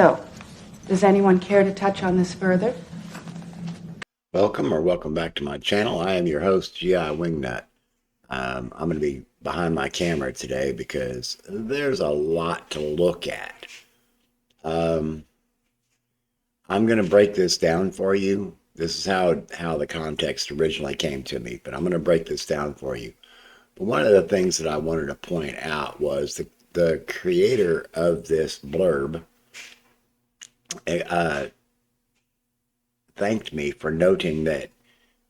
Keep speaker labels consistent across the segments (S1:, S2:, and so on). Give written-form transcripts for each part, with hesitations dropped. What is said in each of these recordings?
S1: So, does anyone care to touch on this further?
S2: Welcome back to my channel. I am your host, G.I. Wingnut. I'm going to be behind my camera today because there's a lot to look at. I'm going to break this down for you. This is how the context originally came to me, but I'm going to break this down for you. But one of the things that I wanted to point out was the creator of this blurb thanked me for noting that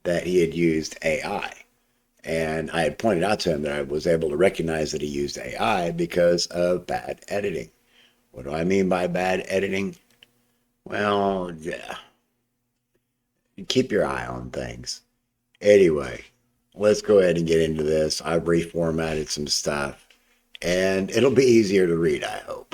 S2: he had used AI. And I had pointed out to him that I was able to recognize that he used AI because of bad editing. What do I mean by bad editing? Well, yeah, keep your eye on things. Anyway, let's go ahead and get into this. I've reformatted some stuff, and it'll be easier to read, I hope.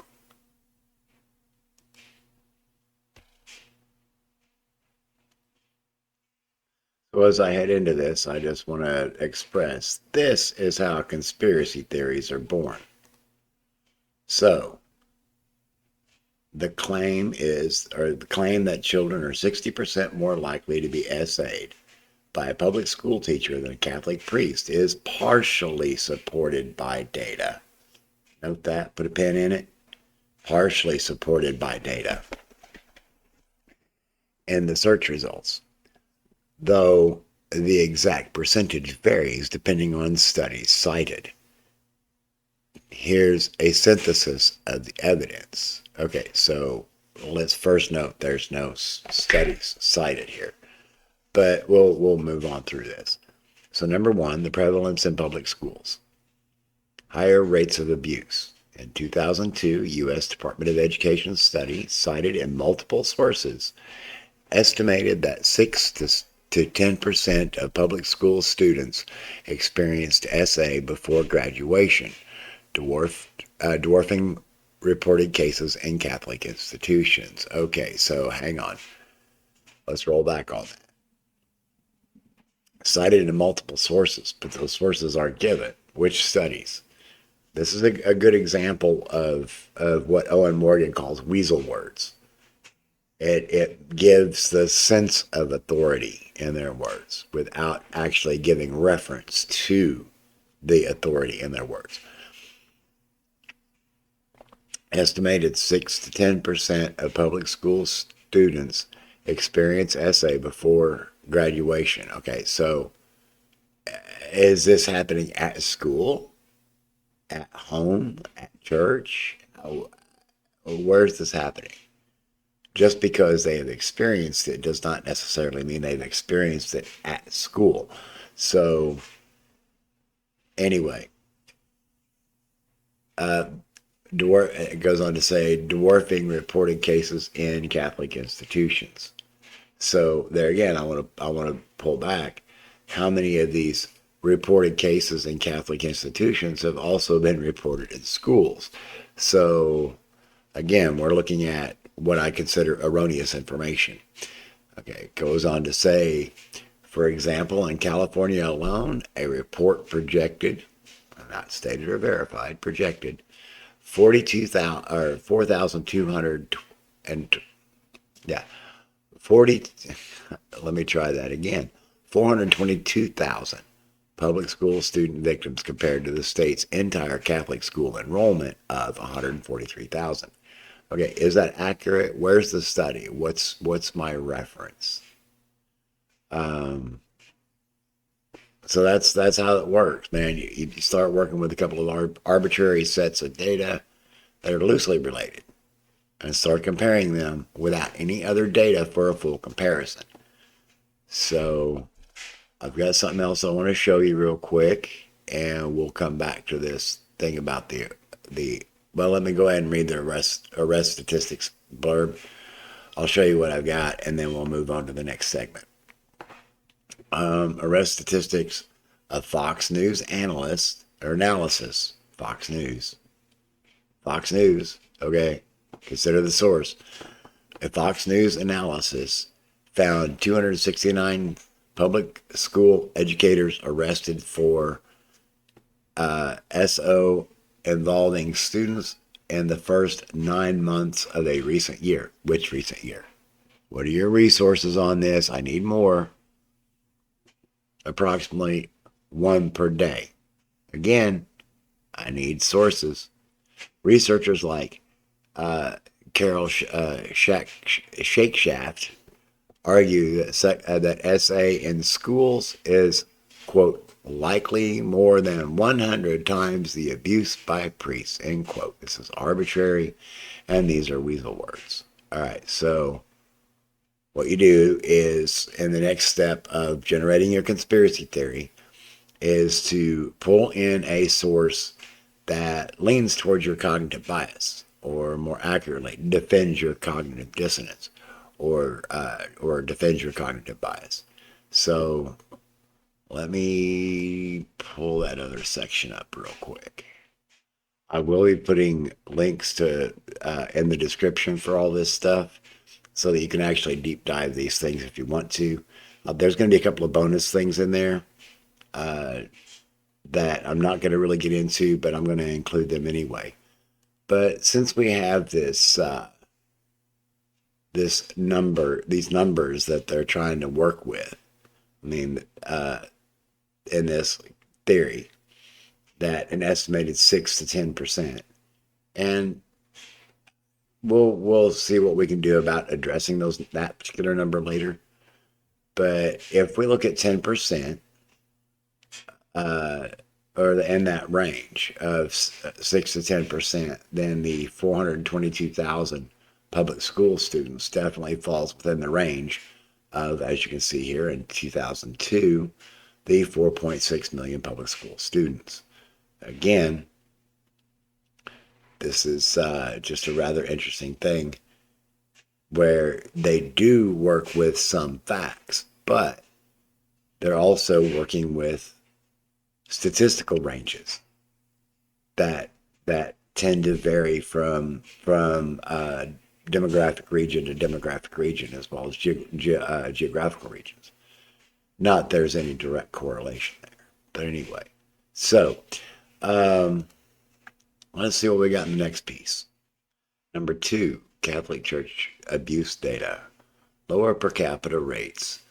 S2: So as I head into this, I just want to express this is how conspiracy theories are born. So, the claim that children are 60% more likely to be essayed by a public school teacher than a Catholic priest is partially supported by data. Note that, put a pin in it. Partially supported by data. And the search results, though the exact percentage varies depending on studies cited. Here's a synthesis of the evidence. Okay, so let's first note there's no studies cited here, but we'll move on through this. So number one, the prevalence in public schools. Higher rates of abuse. In 2002, U.S. Department of Education study cited in multiple sources estimated that 6 to 10% of public school students experienced SA before graduation, dwarfing reported cases in Catholic institutions. Okay, so hang on. Let's roll back on that. Cited in multiple sources, but those sources aren't given. Which studies? This is a good example of what Owen Morgan calls weasel words. It gives the sense of authority in their words without actually giving reference to the authority in their words. Estimated 6 to 10% of public school students experience SA before graduation. Okay, so is this happening at school, at home, at church? Where's this happening? Just because they have experienced it does not necessarily mean they've experienced it at school. So, anyway, it goes on to say dwarfing reported cases in Catholic institutions. So there again, I want to pull back. How many of these reported cases in Catholic institutions have also been reported in schools? So again, we're looking at what I consider erroneous information. Okay, it goes on to say, for example, in California alone, a report projected, not stated or verified, projected 42,000 or 4,200 and yeah, 40. Let me try that again. 422,000 public school student victims compared to the state's entire Catholic school enrollment of 143,000. Okay, is that accurate? Where's the study? What's my reference? So that's how it works, man. You start working with a couple of arbitrary sets of data that are loosely related and start comparing them without any other data for a full comparison. So I've got something else I want to show you real quick, and we'll come back to this thing about the well, let me go ahead and read the arrest statistics blurb. I'll show you what I've got, and then we'll move on to the next segment. Arrest statistics of Fox News analysis. Fox News. Okay, consider the source. A Fox News analysis found 269 public school educators arrested for SO involving students in the first 9 months of a recent year. Which recent year? What are your resources on this? I need more. Approximately one per day. Again, I need sources. Researchers like Carol Shakeshaft argue that SA in schools is, quote, likely more than 100 times the abuse by priests, end quote. This is arbitrary, and these are weasel words. All right, so what you do is, in the next step of generating your conspiracy theory, is to pull in a source that leans towards your cognitive bias, or more accurately, defends your cognitive dissonance, or defends your cognitive bias. So let me pull that other section up real quick. I will be putting links to in the description for all this stuff, so that you can actually deep dive these things if you want to. There's going to be a couple of bonus things in there that I'm not going to really get into, but I'm going to include them anyway. But since we have these numbers that they're trying to work with, I mean, in this theory, that an estimated 6 to 10%, and we'll see what we can do about addressing that particular number later. But if we look at 10%, or in that range of 6 to 10%, then the 422,000 public school students definitely falls within the range of, as you can see here, in 2002, the 4.6 million public school students. Again, this is just a rather interesting thing where they do work with some facts, but they're also working with statistical ranges that tend to vary from demographic region to demographic region, as well as geographical regions. Not there's any direct correlation there, but anyway. So let's see what we got in the next piece. Number 2, Catholic Church abuse data, lower per capita rates.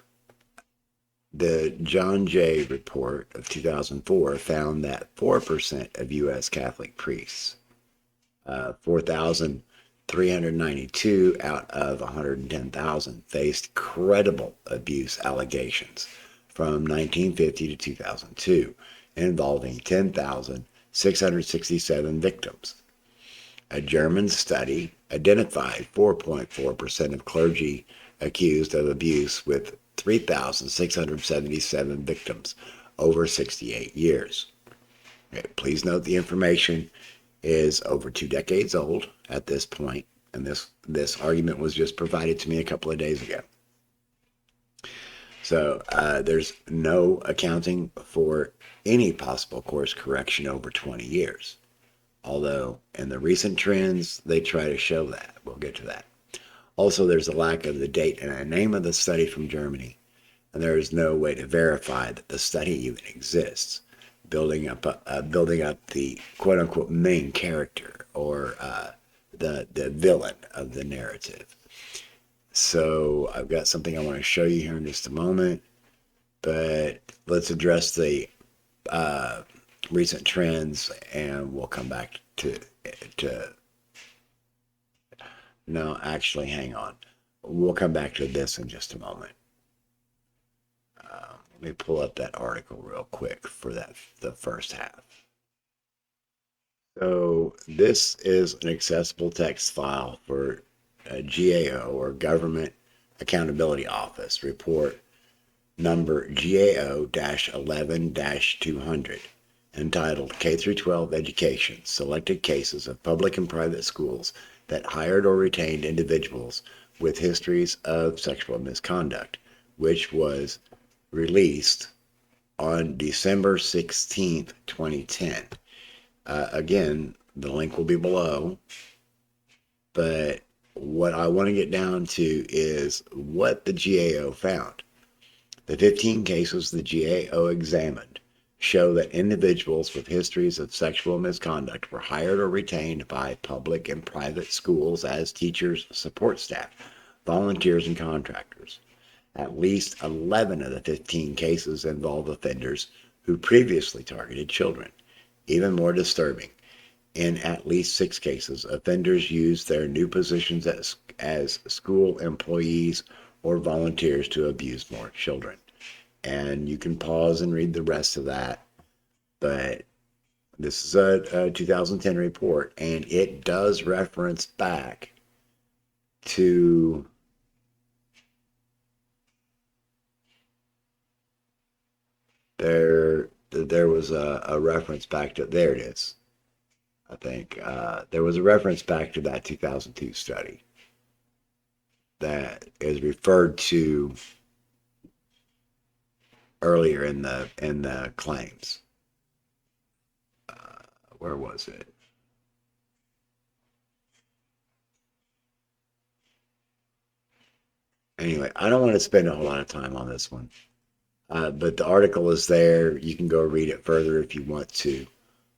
S2: The John Jay report of 2004 found that 4% of U.S. Catholic priests, 4,392 out of 110,000, faced credible abuse allegations from 1950 to 2002, involving 10,667 victims. A German study identified 4.4% of clergy accused of abuse, with 3,677 victims over 68 years. Okay, please note the information is over 2 decades old at this point, and this argument was just provided to me a couple of days ago. So there's no accounting for any possible course correction over 20 years. Although in the recent trends, they try to show that. We'll get to that. Also, there's a lack of the date and a name of the study from Germany, and there is no way to verify that the study even exists, building up the quote-unquote main character, or the villain of the narrative. So I've got something I want to show you here in just a moment, but let's address the recent trends, and we'll come back to no, actually, hang on. We'll come back to this in just a moment. Let me pull up that article real quick for the first half. So this is an accessible text file for a GAO, or Government Accountability Office, report number GAO-11-200, entitled K-12 Education, Selected Cases of Public and Private Schools that Hired or Retained Individuals with Histories of Sexual Misconduct, which was released on December 16th, 2010. Again, the link will be below, but what I want to get down to is what the GAO found. The 15 cases the GAO examined show that individuals with histories of sexual misconduct were hired or retained by public and private schools as teachers, support staff, volunteers, and contractors. At least 11 of the 15 cases involve offenders who previously targeted children. Even more disturbing, in at least 6 cases, offenders used their new positions as school employees or volunteers to abuse more children. And you can pause and read the rest of that, but this is a 2010 report, and it does reference back to there was a reference back to, there it is, I think. There was a reference back to that 2002 study that is referred to earlier in the claims. Where was it? Anyway, I don't want to spend a whole lot of time on this one, but the article is there. You can go read it further if you want to.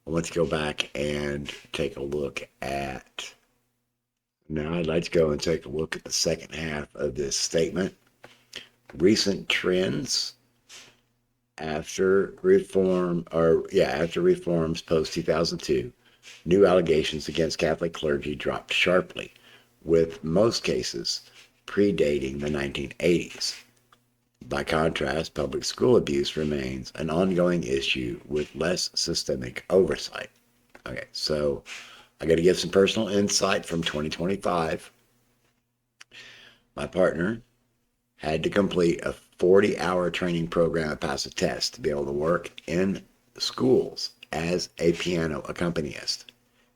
S2: I want to go back and take a look at. Now, I'd like to go and take a look at the second half of this statement. Recent trends after after reforms post 2002, new allegations against Catholic clergy dropped sharply, with most cases predating the 1980s. By contrast, public school abuse remains an ongoing issue with less systemic oversight. Okay, so I got to give some personal insight from 2025. My partner had to complete a 40-hour training program and pass a test to be able to work in schools as a piano accompanist.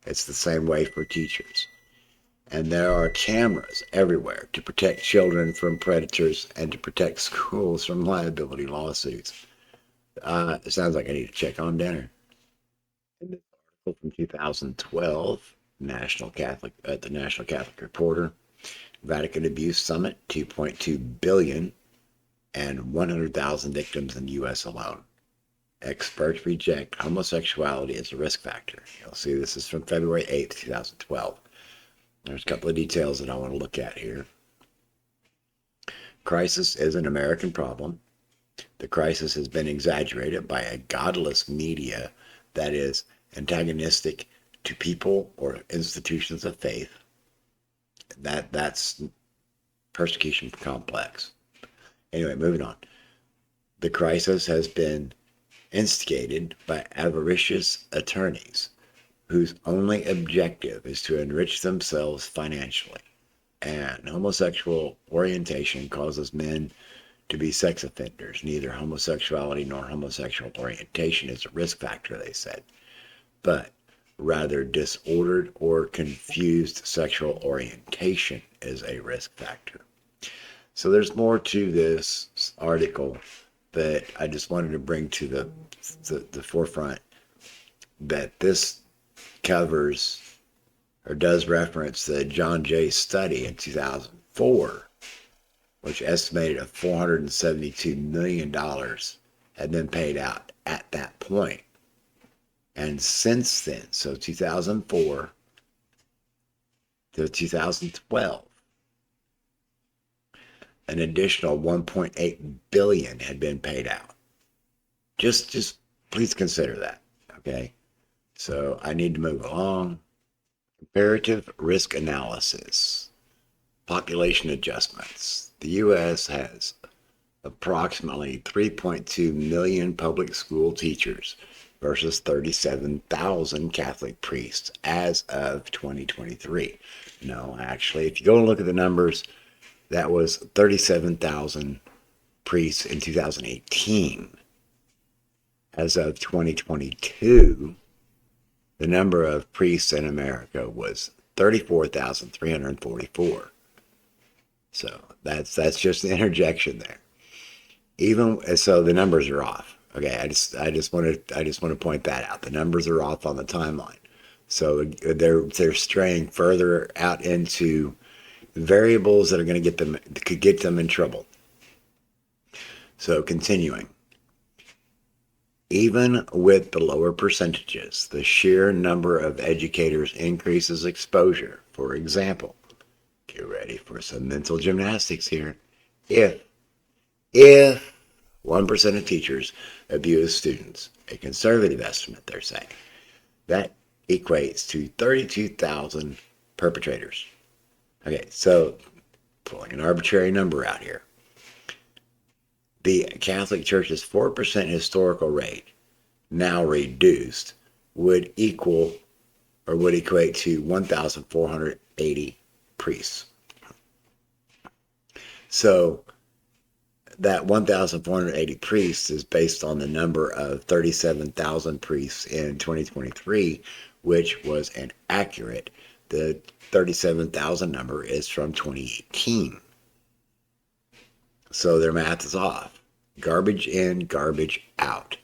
S2: It's the same way for teachers. And there are cameras everywhere to protect children from predators and to protect schools from liability lawsuits. It sounds like I need to check on dinner. In this article from 2012, the National Catholic Reporter, Vatican Abuse Summit, 2.2 billion and 100,000 victims in the U.S. alone. Experts reject homosexuality as a risk factor. You'll see this is from February 8th, 2012. There's a couple of details that I want to look at here. Crisis is an American problem. The crisis has been exaggerated by a godless media that is antagonistic to people or institutions of faith. That's persecution complex. Anyway, moving on. The crisis has been instigated by avaricious attorneys whose only objective is to enrich themselves financially. And homosexual orientation causes men to be sex offenders. Neither homosexuality nor homosexual orientation is a risk factor, they said, but rather disordered or confused sexual orientation is a risk factor. So there's more to this article that I just wanted to bring to the forefront, that this covers or does reference the John Jay study in 2004, which estimated a $472 million had been paid out at that point. And since then, so 2004 to 2012, an additional 1.8 billion had been paid out. Just please consider that, okay? So I need to move along. Comparative risk analysis. Population adjustments. The U.S. has approximately 3.2 million public school teachers versus 37,000 Catholic priests as of 2023. No, actually, if you go and look at the numbers, that was 37,000 priests in 2018. As of 2022, the number of priests in America was 34,344. So that's just the interjection there. Even so, the numbers are off. Okay, I just want to point that out. The numbers are off on the timeline. So they're straying further out into variables that are going to could get them in trouble. So continuing. Even with the lower percentages, the sheer number of educators increases exposure. For example, get ready for some mental gymnastics here. If 1% of teachers abuse students, a conservative estimate, they're saying, that equates to 32,000 perpetrators. Okay, so pulling an arbitrary number out here. The Catholic Church's 4% historical rate, now reduced, would equal or would equate to 1,480 priests. So that 1,480 priests is based on the number of 37,000 priests in 2023, which was inaccurate. The 37,000 number is from 2018. So their math is off. Garbage in, garbage out.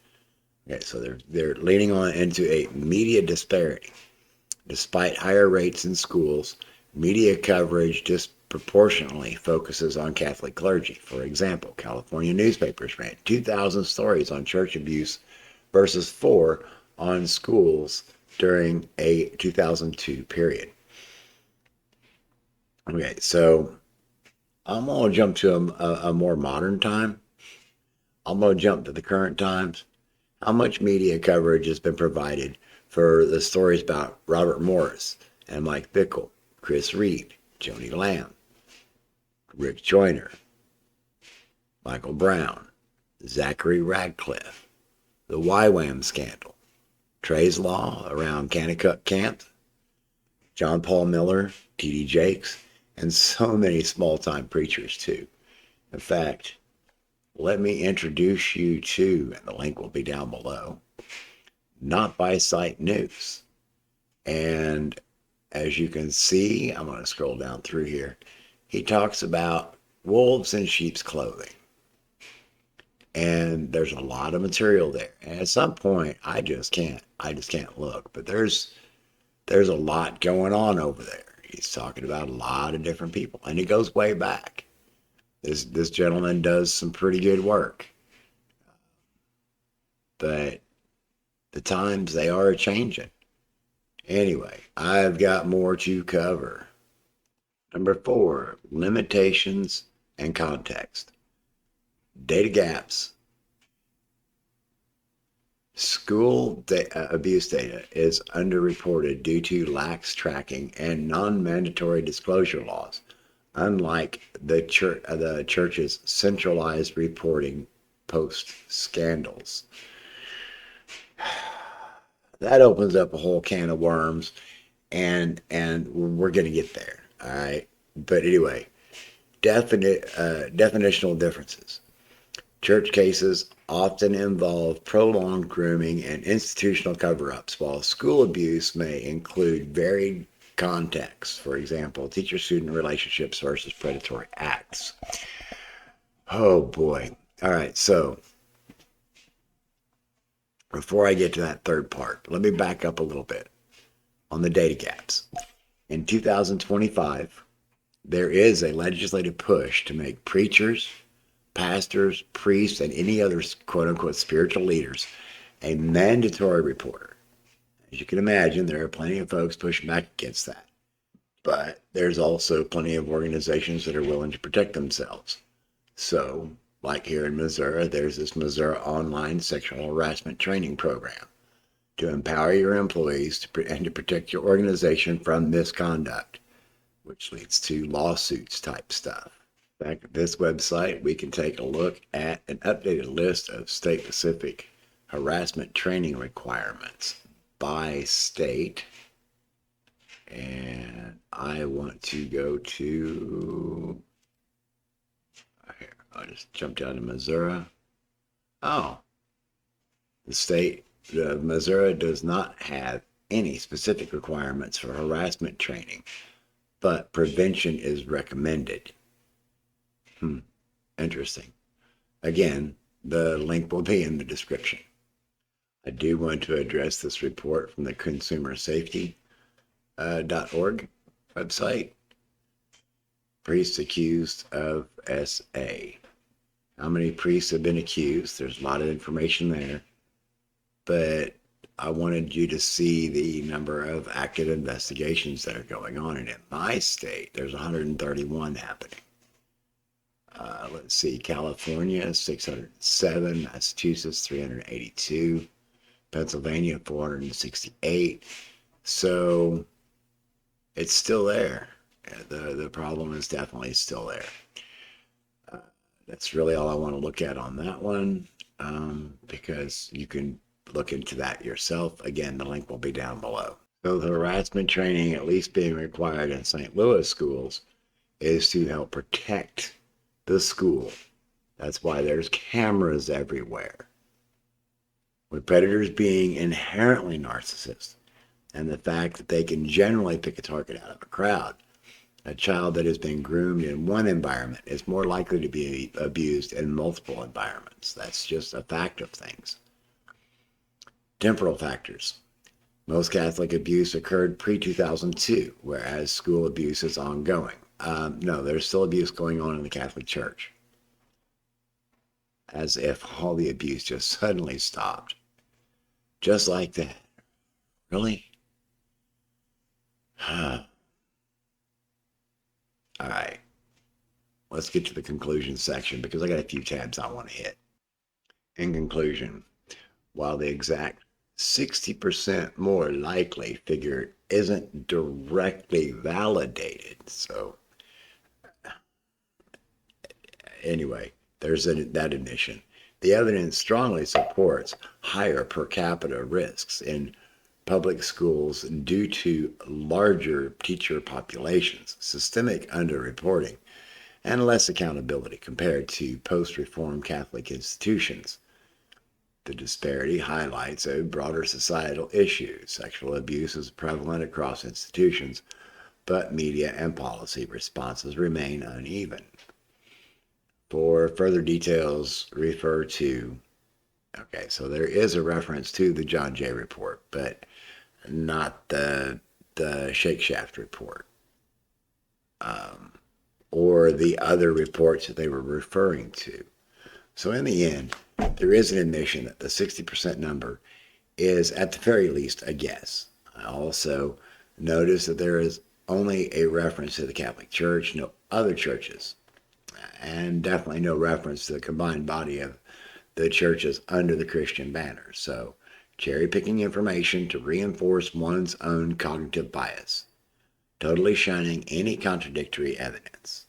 S2: Okay, so they're leaning on into a media disparity. Despite higher rates in schools, media coverage disproportionately focuses on Catholic clergy. For example, California newspapers ran 2,000 stories on church abuse versus 4 on schools during a 2002 period. Okay, so I'm going to jump to a more modern time. I'm going to jump to the current times. How much media coverage has been provided for the stories about Robert Morris and Mike Bickle, Chris Reed, Joni Lamb, Rick Joyner, Michael Brown, Zachary Radcliffe, the YWAM scandal, Trey's Law around Kanakuk Camp, John Paul Miller, T.D. Jakes, and so many small-time preachers too. In fact, let me introduce you to, and the link will be down below, Not By Sight News. And as you can see, I'm going to scroll down through here. He talks about wolves in sheep's clothing. And there's a lot of material there. And at some point, I just can't look. But there's a lot going on over there. He's talking about a lot of different people. And it goes way back. This gentleman does some pretty good work. But the times, they are changing. Anyway, I've got more to cover. Number 4, limitations and context. Data gaps. School abuse data is underreported due to lax tracking and non-mandatory disclosure laws, unlike the church's centralized reporting post-scandals. That opens up a whole can of worms, and we're going to get there, all right? But anyway, definitional differences. Church cases often involve prolonged grooming and institutional cover-ups, while school abuse may include varied contexts. For example, teacher-student relationships versus predatory acts. Oh boy. All right, so before I get to that third part, let me back up a little bit on the data gaps. In 2025, there is a legislative push to make preachers, pastors, priests, and any other quote-unquote spiritual leaders a mandatory reporter. As you can imagine, there are plenty of folks pushing back against that. But there's also plenty of organizations that are willing to protect themselves. So, like here in Missouri, there's this Missouri Online Sexual Harassment Training Program to empower your employees and to protect your organization from misconduct, which leads to lawsuits type stuff. Back at this website, we can take a look at an updated list of state-specific harassment training requirements by state. And I want to go to, here, I'll just jump down to Missouri. Oh, the state of Missouri does not have any specific requirements for harassment training, but prevention is recommended. Interesting. Again, the link will be in the description. I do want to address this report from the consumersafety.org website. Priests accused of SA. How many priests have been accused? There's a lot of information there. but I wanted you to see the number of active investigations that are going on. And in my state, there's 131 happening. Let's see, California, 607, Massachusetts, 382, Pennsylvania, 468. So it's still there. The problem is definitely still there. That's really all I want to look at on that one, because you can look into that yourself. Again, the link will be down below. So the harassment training, at least being required in St. Louis schools, is to help protect the school. That's why there's cameras everywhere. With predators being inherently narcissists, and the fact that they can generally pick a target out of a crowd, a child that has been groomed in one environment is more likely to be abused in multiple environments. That's just a fact of things. Temporal factors. Most Catholic abuse occurred pre-2002, whereas school abuse is ongoing. No, there's still abuse going on in the Catholic Church. As if all the abuse just suddenly stopped. Just like that. Really? All right. Let's get to the conclusion section because I got a few tabs I want to hit. In conclusion, while the exact 60% more likely figure isn't directly validated, so anyway, there's that admission. The evidence strongly supports higher per capita risks in public schools due to larger teacher populations, systemic underreporting, and less accountability compared to post-reform Catholic institutions. The disparity highlights a broader societal issue. Sexual abuse is prevalent across institutions, but media and policy responses remain uneven. For further details, refer to, okay, so there is a reference to the John Jay report, but not the Shake Shaft report, or the other reports that they were referring to. So in the end, there is an admission that the 60% number is at the very least a guess. I also notice that there is only a reference to the Catholic Church, no other churches, and definitely no reference to the combined body of the churches under the Christian banner. So cherry picking information to reinforce one's own cognitive bias, totally shunning any contradictory evidence.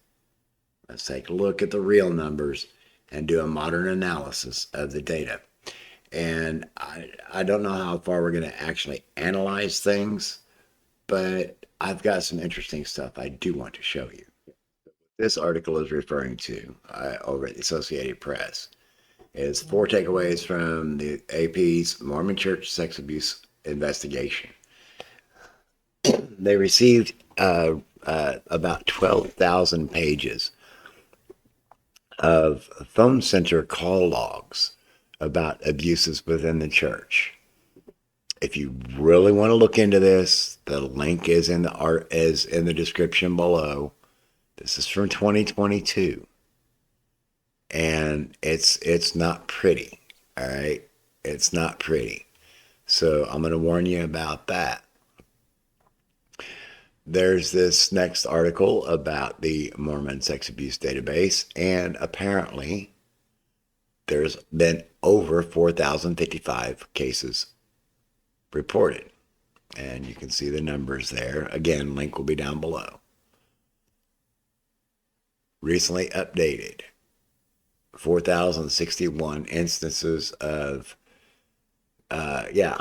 S2: Let's take a look at the real numbers and do a modern analysis of the data. And I don't know how far we're going to actually analyze things, but I've got some interesting stuff I do want to show you. This article is referring to over at the Associated Press is 4 takeaways from the AP's Mormon Church sex abuse investigation. They received about 12,000 pages of phone center call logs about abuses within the church. If you really want to look into this, the link is in the description below. This is from 2022, and it's not pretty. All right, it's not pretty. So I'm going to warn you about that. There's this next article about the Mormon sex abuse database, and apparently there's been over 4,055 cases reported. And you can see the numbers there. Again, link will be down below. Recently updated, 4,061 instances of, you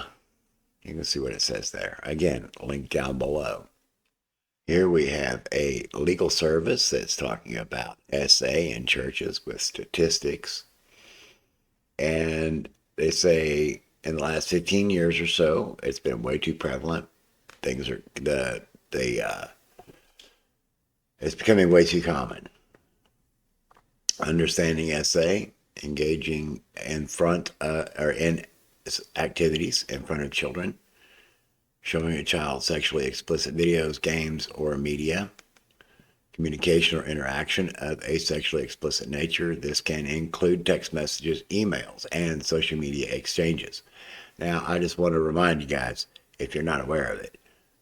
S2: can see what it says there. Again, link down below. Here we have a legal service that's talking about SA in churches with statistics. And they say in the last 15 years or so, it's been way too prevalent. Things are, it's becoming way too common. Understanding SA, engaging in front, or in activities in front of children, showing a child sexually explicit videos, games, or media, communication or interaction of a sexually explicit nature. This can include text messages, emails, and social media exchanges. Now, I just want to remind you guys, if you're not aware of it,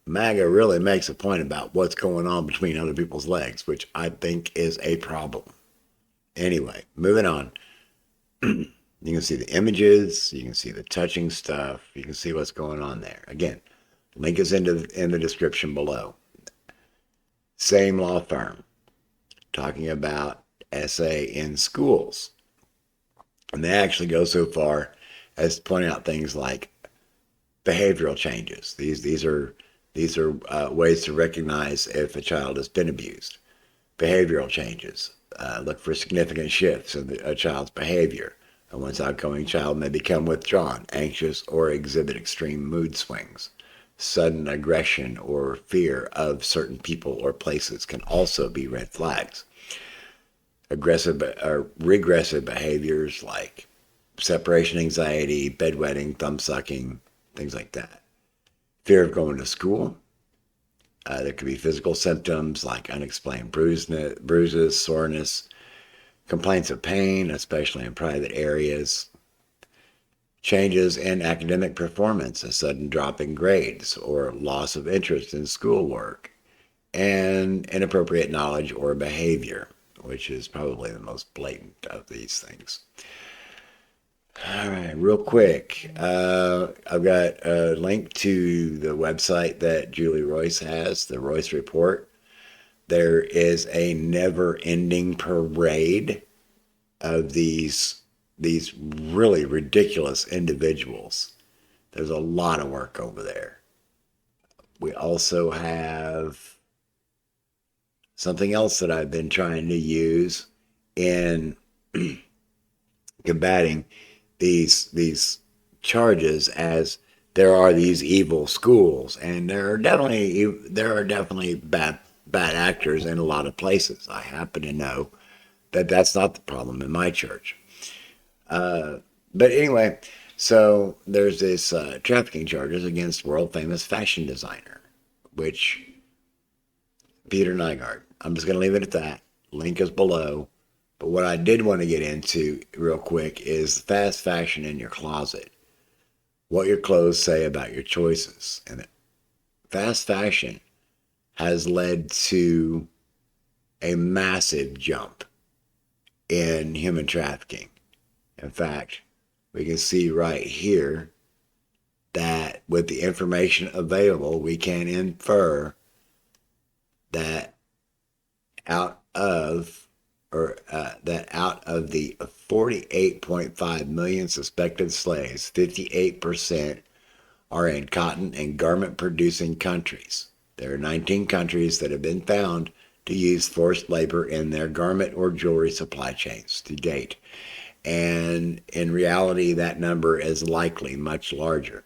S2: MAGA really makes a point about what's going on between other people's legs, which I think is a problem. Anyway, moving on. You can see the images, you can see the touching stuff, you can see what's going on there. Again, link is in the description below. Same law firm talking about essay in schools. And they actually go so far as to point out things like behavioral changes. These are ways to recognize if a child has been abused. Behavioral changes. Look for significant shifts in a child's behavior. A once outgoing child may become withdrawn, anxious, or exhibit extreme mood swings. Sudden aggression or fear of certain people or places can also be red flags. Aggressive or regressive behaviors like separation anxiety, bedwetting, thumb sucking, things like that. Fear of going to school. There could be physical symptoms like unexplained bruises, soreness, complaints of pain, especially in private areas, changes in academic performance, a sudden drop in grades, or loss of interest in schoolwork, and inappropriate knowledge or behavior, which is probably the most blatant of these things. All right, real quick, I've got a link to the website that Julie Royce has, the Royce Report. There is a never-ending parade of these really ridiculous individuals. There's a lot of work over there. We also have something else that I've been trying to use in combating these charges, as there are these evil schools, and there are definitely bad actors in a lot of places. I happen to know that that's not the problem in my church. But anyway, so there's this trafficking charges against world famous fashion designer, which Peter Nygaard. I'm just going to leave it at that. Link is below. But what I did want to get into real quick is fast fashion in your closet. What your clothes say about your choices. And fast fashion has led to a massive jump in human trafficking. In fact, we can see right here that with the information available, we can infer that out of the 48.5 million suspected slaves, 58% are in cotton and garment producing countries. There are 19 countries that have been found to use forced labor in their garment or jewelry supply chains to date. And in reality, that number is likely much larger.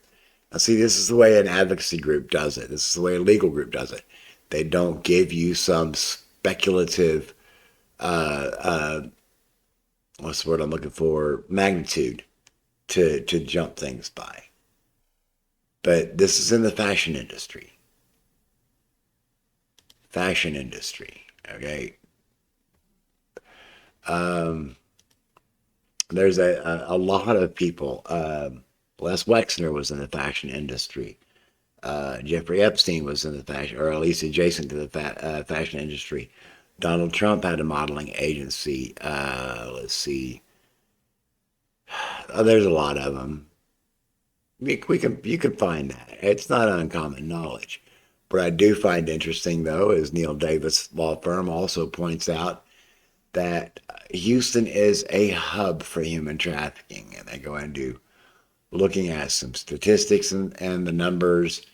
S2: Now, see, this is the way an advocacy group does it. This is the way a legal group does it. They don't give you some speculative what's the word I'm looking for? Magnitude to jump things by. But this is in the fashion industry. Fashion industry, okay? There's a lot of people. Les Wexner was in the fashion industry. Jeffrey Epstein was in the fashion, or at least adjacent to the fashion industry. Donald Trump had a modeling agency. Let's see. There's a lot of them. You can find that. It's not uncommon knowledge. What I do find interesting, though, is Neil Davis law firm also points out that Houston is a hub for human trafficking, and they go into looking at some statistics and the numbers.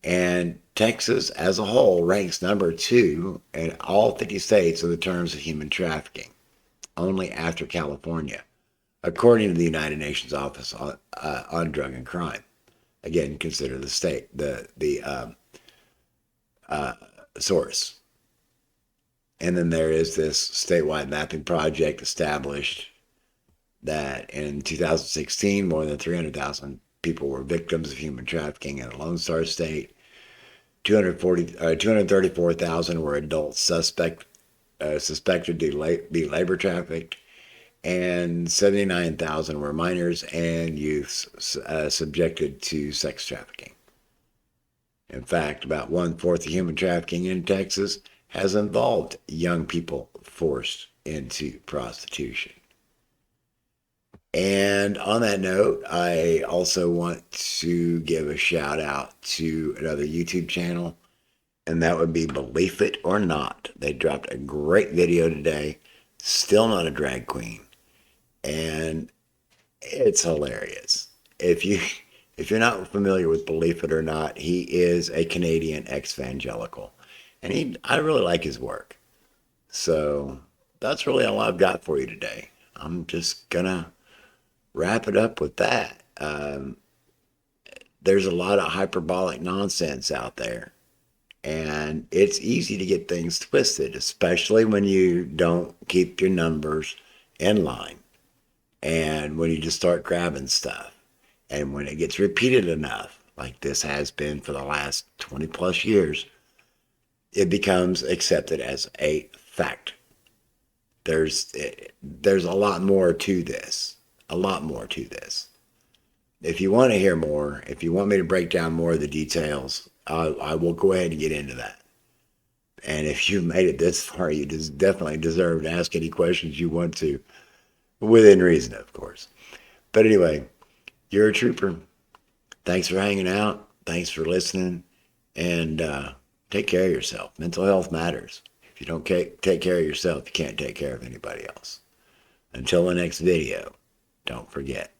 S2: And Texas, as a whole, ranks number 2 in all 50 states in the terms of human trafficking, only after California, according to the United Nations Office on Drug and Crime. Again, consider the state, the source. And then there is this statewide mapping project established that in 2016, more than 300,000 people were victims of human trafficking in a Lone Star State. 234,000 were adults suspected to be labor trafficked, and 79,000 were minors and youths subjected to sex trafficking. In fact, about 1/4 of human trafficking in Texas has involved young people forced into prostitution. And on that note, I also want to give a shout out to another YouTube channel, and that would be Believe It or Not. They dropped a great video today, still not a drag queen, and it's hilarious. If you're not familiar with Believe It or Not, he is a Canadian ex-evangelical, and I really like his work. So that's really all I've got for you today. I'm just gonna wrap it up with that. There's a lot of hyperbolic nonsense out there, and it's easy to get things twisted, especially when you don't keep your numbers in line and when you just start grabbing stuff. And when it gets repeated enough, like this has been for the last 20 plus years, it becomes accepted as a fact. There's a lot more to this. A lot more to this. If you want to hear more, if you want me to break down more of the details, I will go ahead and get into that. And if you've made it this far, you definitely deserve to ask any questions you want to, within reason, of course. But anyway, you're a trooper. Thanks for hanging out. Thanks for listening. And take care of yourself. Mental health matters. If you don't take care of yourself, you can't take care of anybody else. Until the next video, don't forget,